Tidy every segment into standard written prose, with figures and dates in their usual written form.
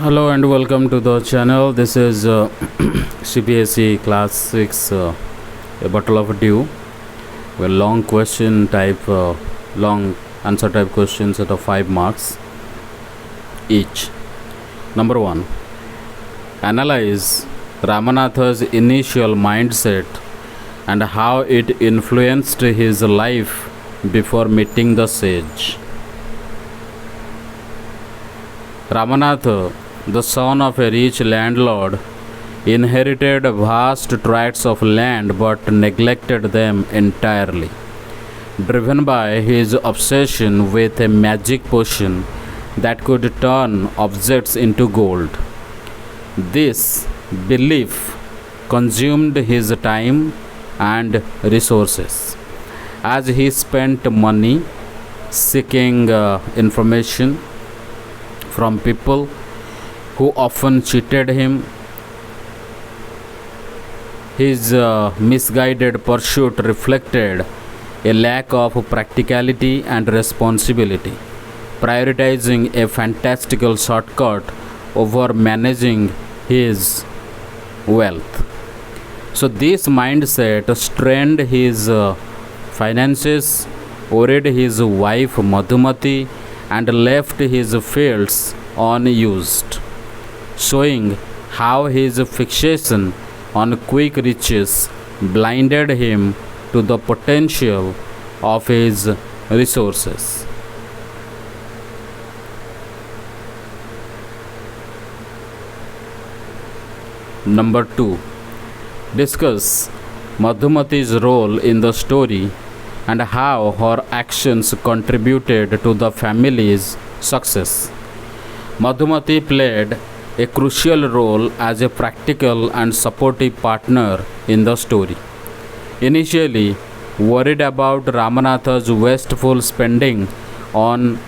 Hello and welcome to the channel. This is CBSE Class 6 A Bottle of Dew. Well, long question type, long answer type questions at 5 marks each. Number 1. Analyze Ramanatha's initial mindset and how it influenced his life before meeting the sage. Ramanatha, the son of a rich landlord, inherited vast tracts of land but neglected them entirely. Driven by his obsession with a magic potion that could turn objects into gold. This belief consumed his time and resources as he spent money seeking information from people who often cheated him. His misguided pursuit reflected a lack of practicality and responsibility, prioritizing a fantastical shortcut over managing his wealth. So, this mindset strained his finances, worried his wife Madhumati, and left his fields unused, showing how his fixation on quick riches blinded him to the potential of his resources. Number 2. Discuss Madhumati's role in the story and how her actions contributed to the family's success. Madhumati played a crucial role as a practical and supportive partner in the story. Initially, worried about Ramanatha's wasteful spending on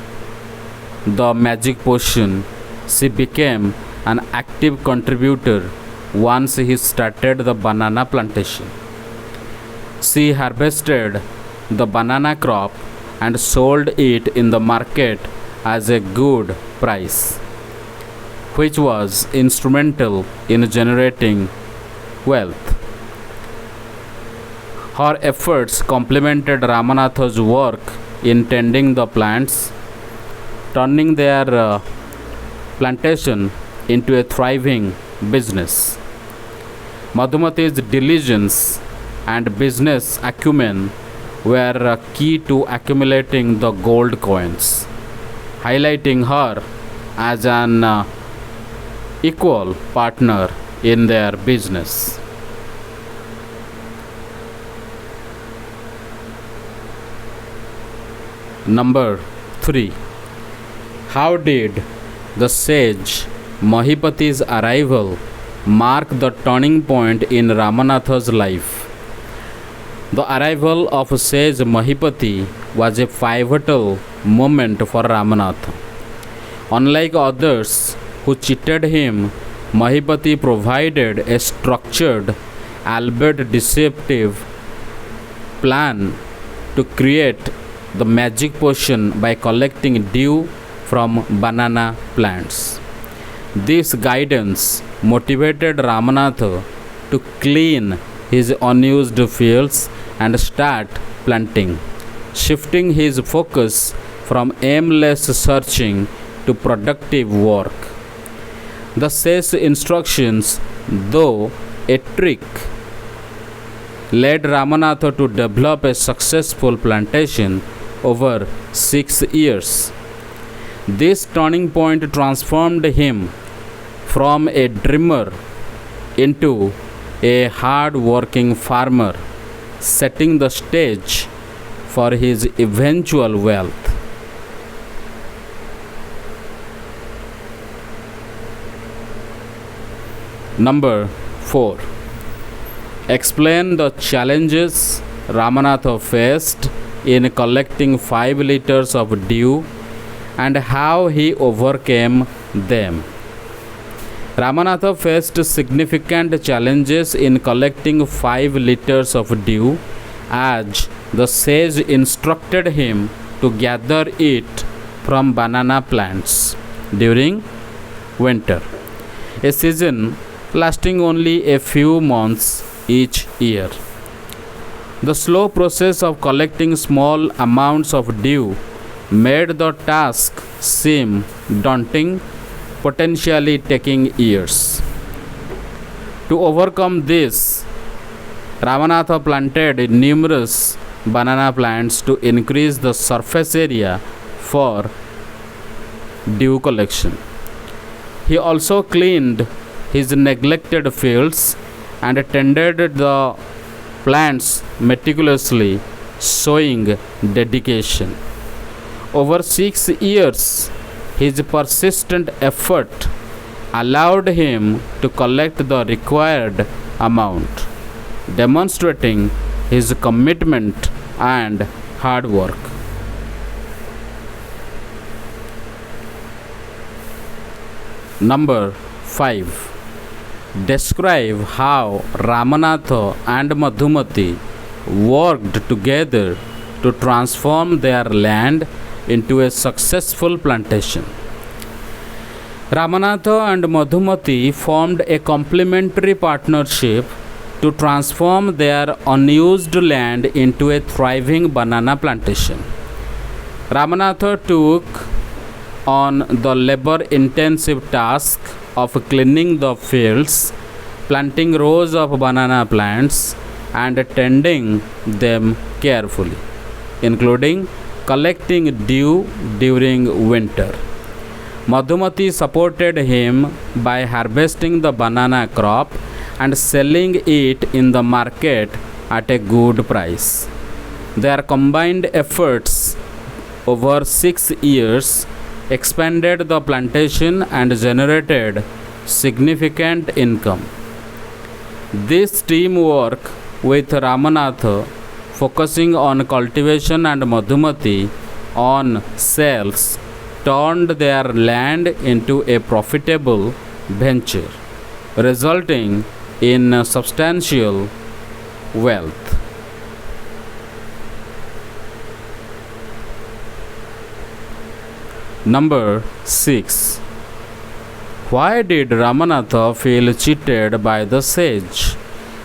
the magic potion, she became an active contributor once he started the banana plantation. She harvested the banana crop and sold it in the market as a good price, which was instrumental in generating wealth. Her efforts complemented Ramanatha's work in tending the plants, turning their plantation into a thriving business. Madhumati's diligence and business acumen were key to accumulating the gold coins, highlighting her as an equal partner in their business. Number 3. How did the sage Mahipati's arrival mark the turning point in Ramanatha's life? The arrival of sage Mahipati was a pivotal moment for Ramanatha. Unlike others who cheated him, Mahipati provided a structured, albeit deceptive, plan to create the magic potion by collecting dew from banana plants. This guidance motivated Ramanatha to clean his unused fields and start planting, shifting his focus from aimless searching to productive work. The sage's instructions, though a trick, led Ramanatha to develop a successful plantation over 6 years. This turning point transformed him from a dreamer into a hard-working farmer, setting the stage for his eventual wealth. Number 4. Explain the challenges Ramanatha faced in collecting 5 liters of dew and how he overcame them. Ramanatha faced significant challenges in collecting 5 liters of dew as the sage instructed him to gather it from banana plants during winter, a season lasting only a few months each year. The slow process of collecting small amounts of dew made the task seem daunting, potentially taking years. To overcome this, Ramanatha planted numerous banana plants to increase the surface area for dew collection. He also cleaned his neglected fields and tended the plants meticulously, showing dedication. Over 6 years, his persistent effort allowed him to collect the required amount, demonstrating his commitment and hard work. Number 5. Describe how Ramanatha and Madhumati worked together to transform their land into a successful plantation. Ramanatha and Madhumati formed a complementary partnership to transform their unused land into a thriving banana plantation. Ramanatha took on the labor intensive task of cleaning the fields, planting rows of banana plants, and tending them carefully, including collecting dew during winter. Madhumati supported him by harvesting the banana crop and selling it in the market at a good price. Their combined efforts over 6 years expanded the plantation and generated significant income. This teamwork with Ramanatha focusing on cultivation and Madhumati on sales turned their land into a profitable venture, resulting in substantial wealth. Number 6. Why did Ramanatha feel cheated by the sage,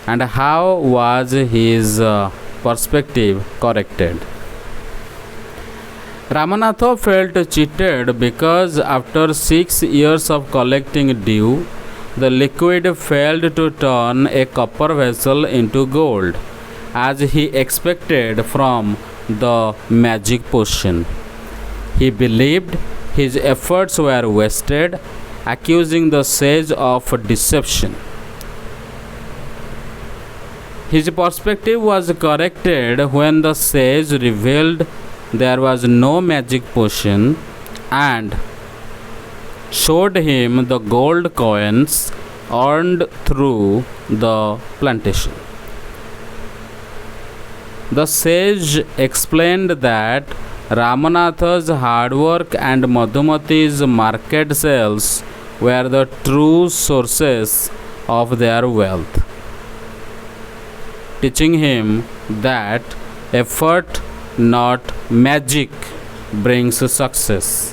and how was his perspective corrected? Ramanatha felt cheated because after 6 years of collecting dew, the liquid failed to turn a copper vessel into gold, as he expected from the magic potion. He believed his efforts were wasted, accusing the sage of deception. His perspective was corrected when the sage revealed there was no magic potion and showed him the gold coins earned through the plantation. The sage explained that Ramanatha's hard work and Madhumati's market sales were the true sources of their wealth, teaching him that effort, not magic, brings success.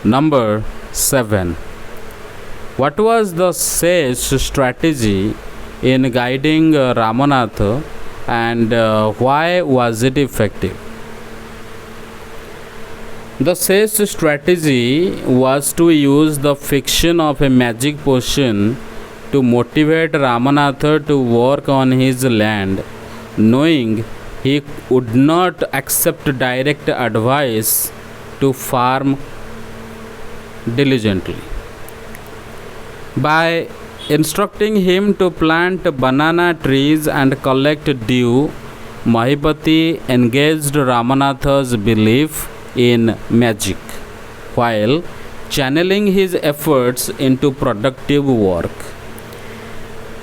Number 7. What was the sage's strategy in guiding Ramanatha, and why was it effective? The sage's strategy was to use the fiction of a magic potion to motivate Ramanatha to work on his land, knowing he would not accept direct advice to farm diligently. By instructing him to plant banana trees and collect dew, Mahipati engaged Ramanatha's belief in magic, while channeling his efforts into productive work.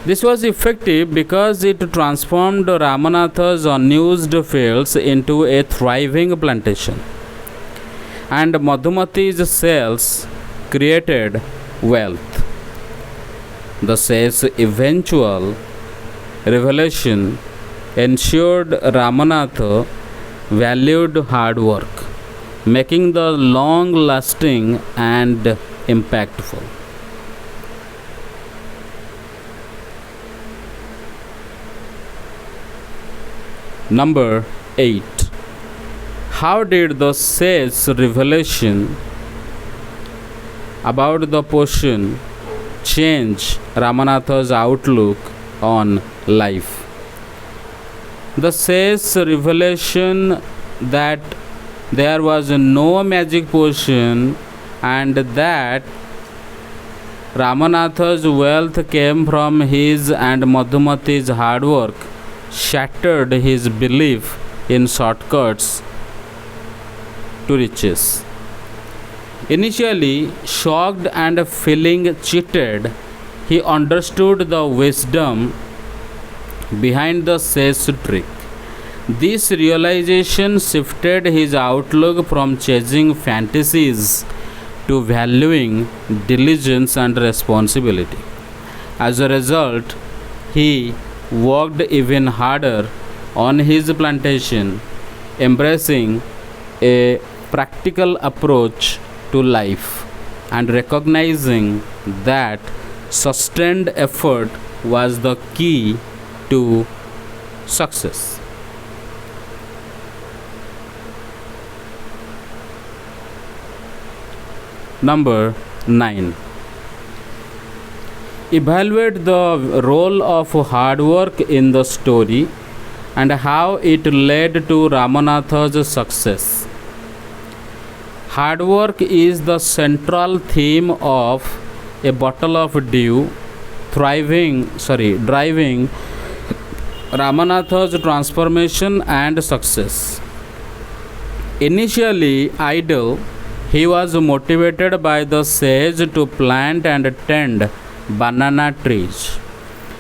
This was effective because it transformed Ramanatha's unused fields into a thriving plantation, and Madhumati's sales created wealth. The sage's eventual revelation ensured Ramanatha valued hard work, making the long lasting and impactful. Number 8. How did the sage revelation about the potion change Ramanatha's outlook on life? The sage revelation that there was no magic potion and that Ramanatha's wealth came from his and Madhumati's hard work shattered his belief in shortcuts to riches. Initially shocked and feeling cheated, he understood the wisdom behind the sage trick. This realization shifted his outlook from chasing fantasies to valuing diligence and responsibility. As a result, he worked even harder on his plantation, embracing a practical approach to life and recognizing that sustained effort was the key to success. Number 9. Evaluate the role of hard work in the story and how it led to Ramanatha's success. Hard work is the central theme of A Bottle of Dew, driving Ramanatha's transformation and success. Initially idle, he was motivated by the sage to plant and tend banana trees,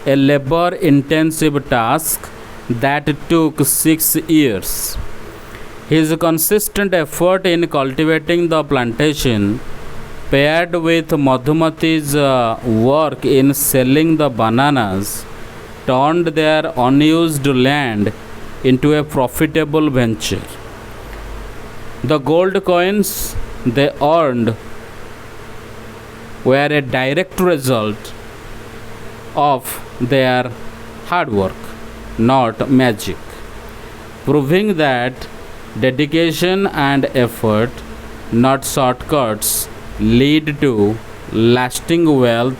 a labor intensive task that took 6 years. His consistent effort in cultivating the plantation, paired with Madhumati's work in selling the bananas, turned their unused land into a profitable venture. The gold coins they earned were a direct result of their hard work, not magic, proving that dedication and effort, not shortcuts, lead to lasting wealth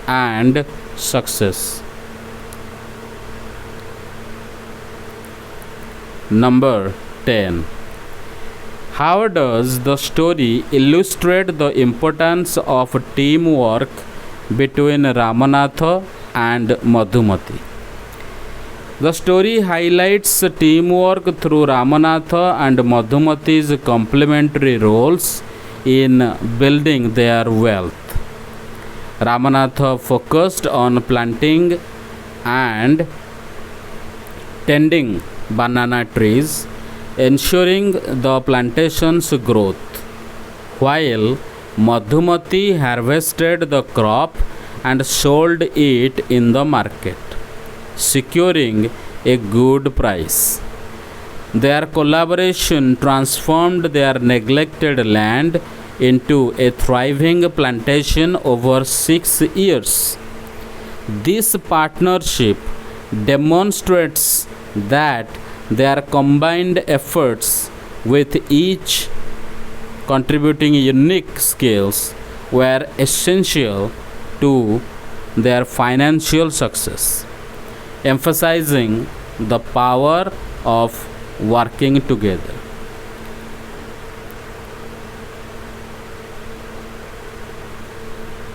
and success. Number 10. How does the story illustrate the importance of teamwork between Ramanatha and Madhumati? The story highlights teamwork through Ramanatha and Madhumati's complementary roles in building their wealth. Ramanatha focused on planting and tending banana trees, ensuring the plantation's growth, while Madhumati harvested the crop and sold it in the market, securing a good price. Their collaboration transformed their neglected land into a thriving plantation over 6 years. This partnership demonstrates that their combined efforts, with each contributing unique skills, were essential to their financial success, emphasizing the power of working together.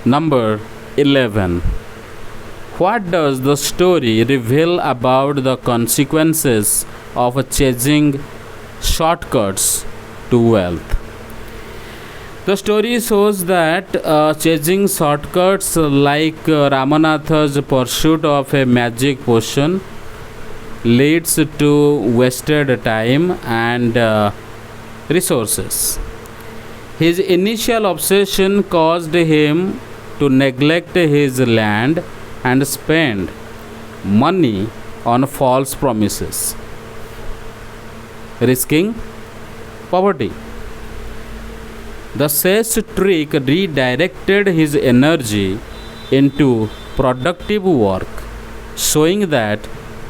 Number 11. What does the story reveal about the consequences of chasing shortcuts to wealth? The story shows that chasing shortcuts like Ramanatha's pursuit of a magic potion leads to wasted time and resources. His initial obsession caused him to neglect his land and spend money on false promises, risking poverty. The sage trick redirected his energy into productive work, showing that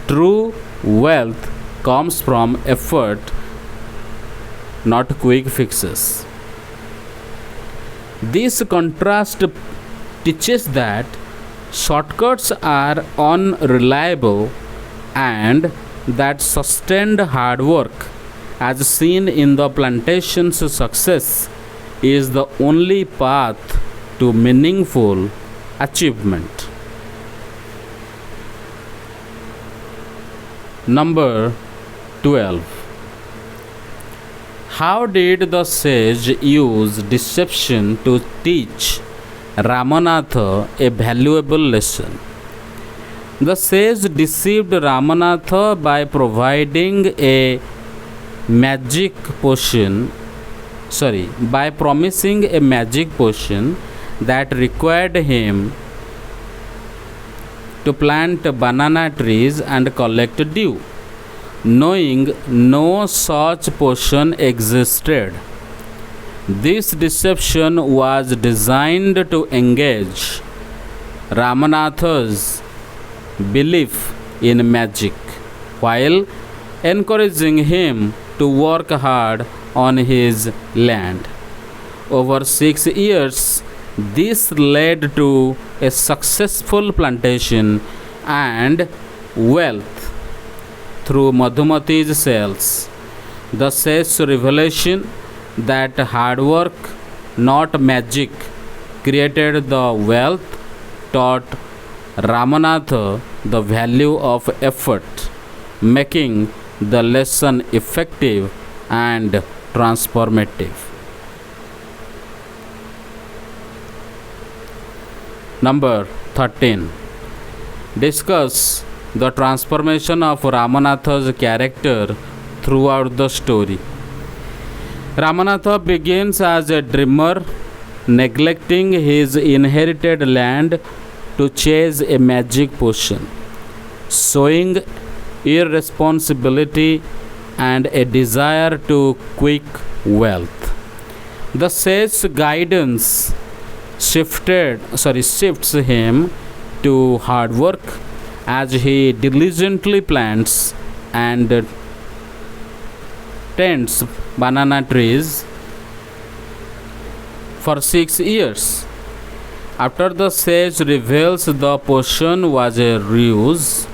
true wealth comes from effort, not quick fixes. This contrast teaches that shortcuts are unreliable and that sustained hard work, as seen in the plantation's success, is the only path to meaningful achievement. Number 12. How did the sage use deception to teach Ramanatha a valuable lesson? The sage deceived Ramanatha by providing a magic potion, by promising a magic potion that required him to plant banana trees and collect dew, knowing no such potion existed. This deception was designed to engage Ramanatha's belief in magic while encouraging him to work hard on his land. Over 6 years, this led to a successful plantation and wealth through Madhumati's sales. The sage revelation that hard work, not magic, created the wealth taught Ramanatha the value of effort, making the lesson effective and transformative. Number 13. Discuss the transformation of Ramanatha's character throughout the story. Ramanatha begins as a dreamer, neglecting his inherited land to chase a magic potion, showing irresponsibility and a desire to quick wealth. The sage's guidance shifts him to hard work as he diligently plants and tends banana trees for 6 years. After the sage reveals the potion was a ruse,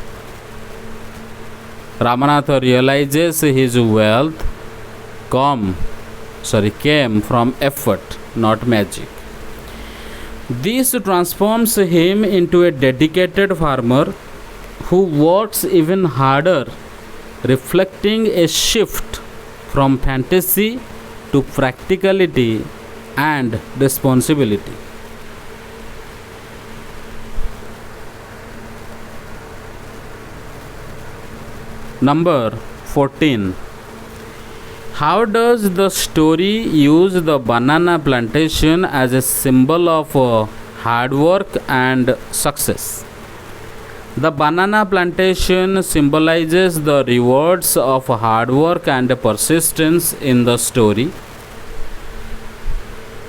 Ramanatha realizes his wealth came from effort, not magic. This transforms him into a dedicated farmer who works even harder, reflecting a shift from fantasy to practicality and responsibility. Number 14. How does the story use the banana plantation as a symbol of hard work and success? The banana plantation symbolizes the rewards of hard work and persistence in the story.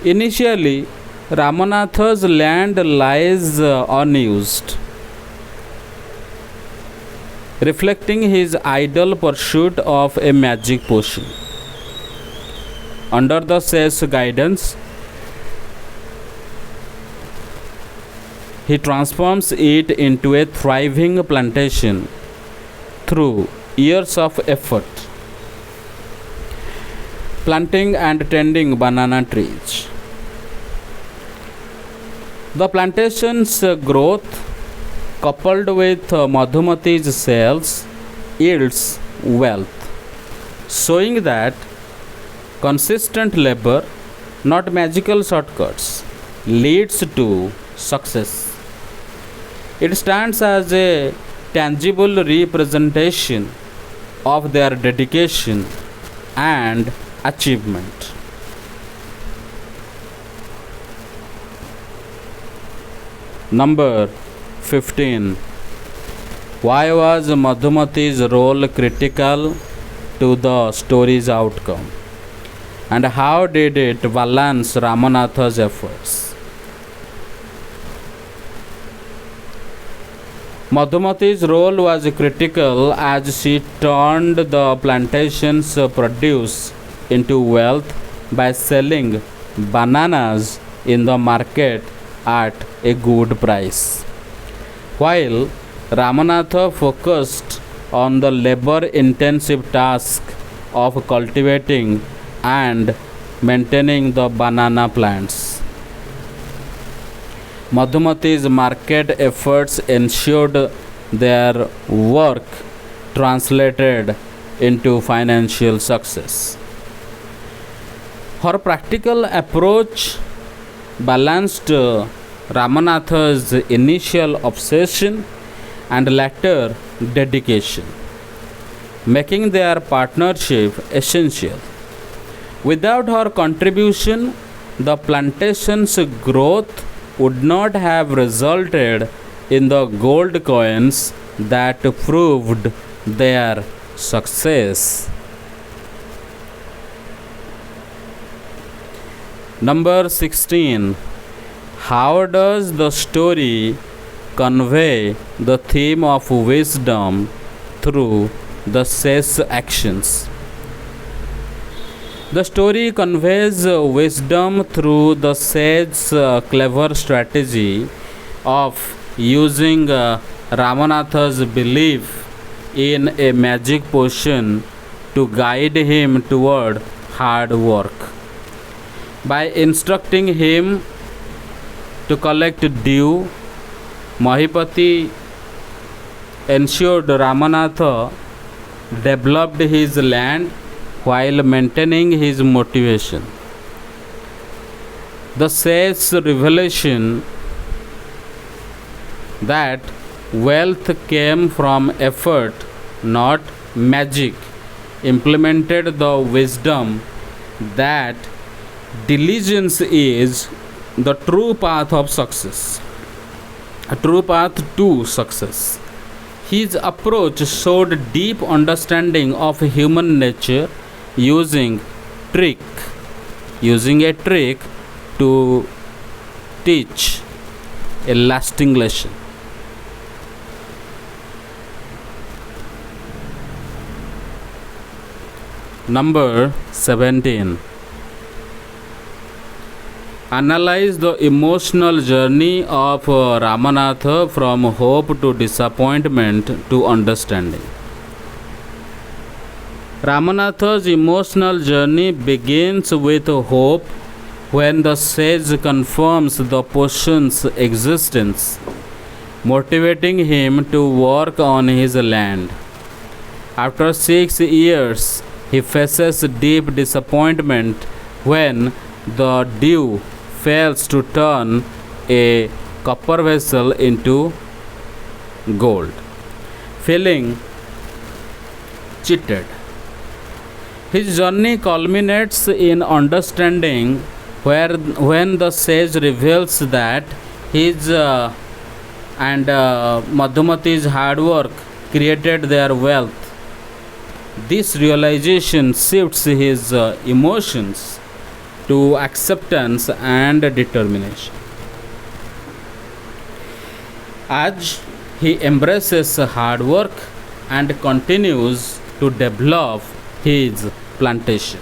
Initially, Ramanatha's land lies unused, reflecting his idle pursuit of a magic potion. Under the sage's guidance, he transforms it into a thriving plantation through years of effort, planting and tending banana trees. The plantation's growth, coupled with Madhumati's sales, yields wealth, showing that consistent labor, not magical shortcuts, leads to success. It stands as a tangible representation of their dedication and achievement. Number 15. Why was Madhumati's role critical to the story's outcome? and how did it balance Ramanatha's efforts? Madhumati's role was critical as she turned the plantation's produce into wealth by selling bananas in the market at a good price. While Ramanatha focused on the labor intensive task of cultivating and maintaining the banana plants. Madhumati's market efforts ensured their work translated into financial success. Her practical approach balanced Ramanatha's initial obsession and later dedication, making their partnership essential. Without her contribution, the plantation's growth would not have resulted in the gold coins that proved their success. Number 16. How does the story convey the theme of wisdom through the sage's actions? The story conveys wisdom through the sage's clever strategy of using Ramanatha's belief in a magic potion to guide him toward hard work. By instructing him to collect dew, Mahipati ensured Ramanatha developed his land while maintaining his motivation. The sage's revelation that wealth came from effort, not magic, implemented the wisdom that diligence is the true path of success, a true path to success. His approach showed deep understanding of human nature using trick using a trick to teach a lasting lesson. Number 17. Analyze the emotional journey of Ramanatha from hope to disappointment to understanding. Ramanatha's emotional journey begins with hope when the sage confirms the potion's existence, motivating him to work on his land. After 6 years, he faces deep disappointment when the dew fails to turn a copper vessel into gold, feeling cheated. His journey culminates in understanding when the sage reveals that his and Madhumati's hard work created their wealth. This realization shifts his emotions to acceptance and determination. As he embraces hard work and continues to develop his plantation.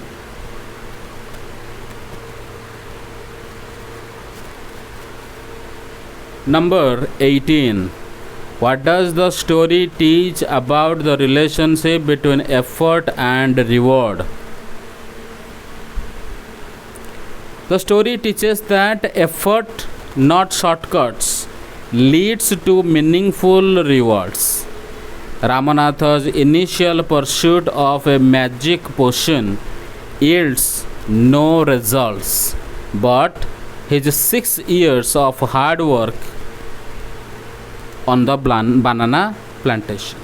Number 18. What does the story teach about the relationship between effort and reward? The story teaches that effort, not shortcuts, leads to meaningful rewards. Ramanatha's initial pursuit of a magic potion yields no results, but his 6 years of hard work on the banana plantation,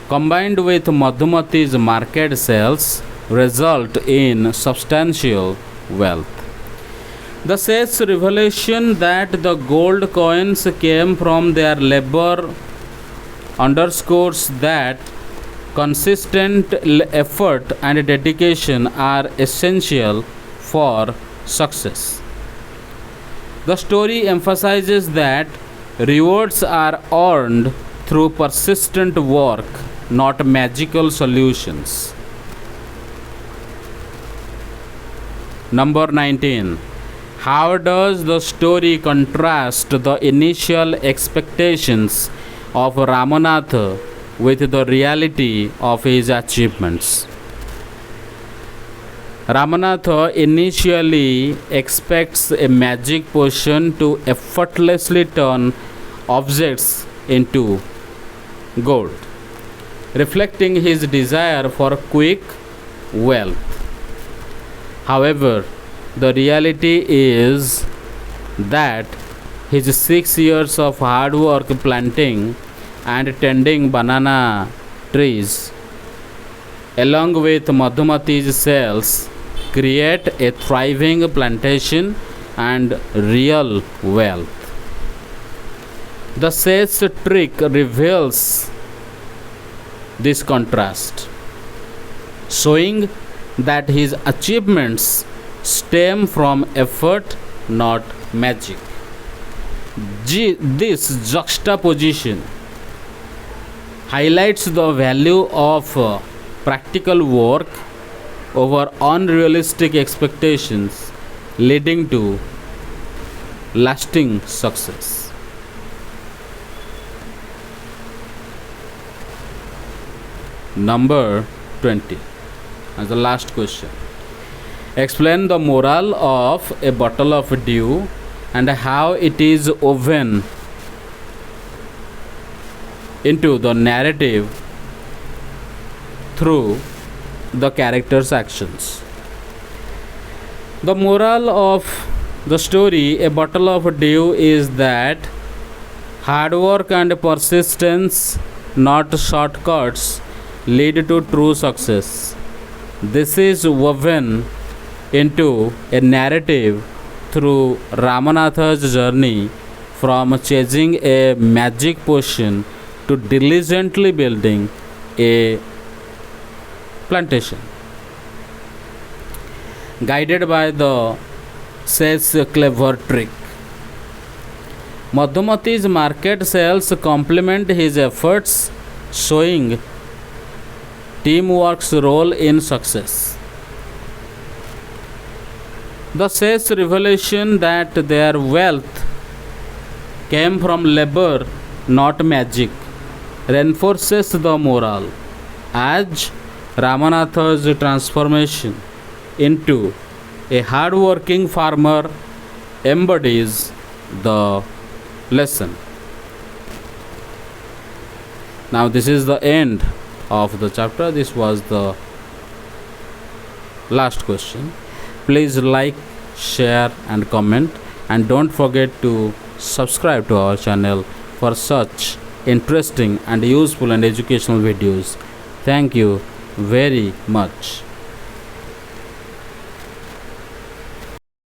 combined with Madhumati's market sales, result in substantial wealth. The sage's revelation that the gold coins came from their labor underscores that Consistent effort and dedication are essential for success. The story emphasizes that rewards are earned through persistent work, not magical solutions. Number 19. How does the story contrast the initial expectations of Ramanatha with the reality of his achievements? Ramanatha initially expects a magic potion to effortlessly turn objects into gold, reflecting his desire for quick wealth. However, the reality is that his 6 years of hard work planting and tending banana trees, along with Madhumati's cells, create a thriving plantation and real wealth. The sage trick reveals this contrast, showing that his achievements stem from effort, not magic. This juxtaposition highlights the value of practical work over unrealistic expectations, leading to lasting success. Number 20 as the last question. Explain the moral of a bottle of dew and how it is woven into the narrative through the character's actions. The moral of the story, A Bottle of Dew, is that hard work and persistence, not shortcuts, lead to true success. This is woven into a narrative through Ramanatha's journey from chasing a magic potion to diligently building a plantation. Guided by the sage's clever trick, Madhumati's market sales complement his efforts, showing teamwork's role in success. The sage's revelation that their wealth came from labor, not magic, reinforces the moral, as Ramanatha's transformation into a hard-working farmer embodies the lesson. Now, this is the end of the chapter. This was the last question. Please like, share, and comment, and don't forget to subscribe to our channel for such interesting and useful and educational videos. Thank you very much.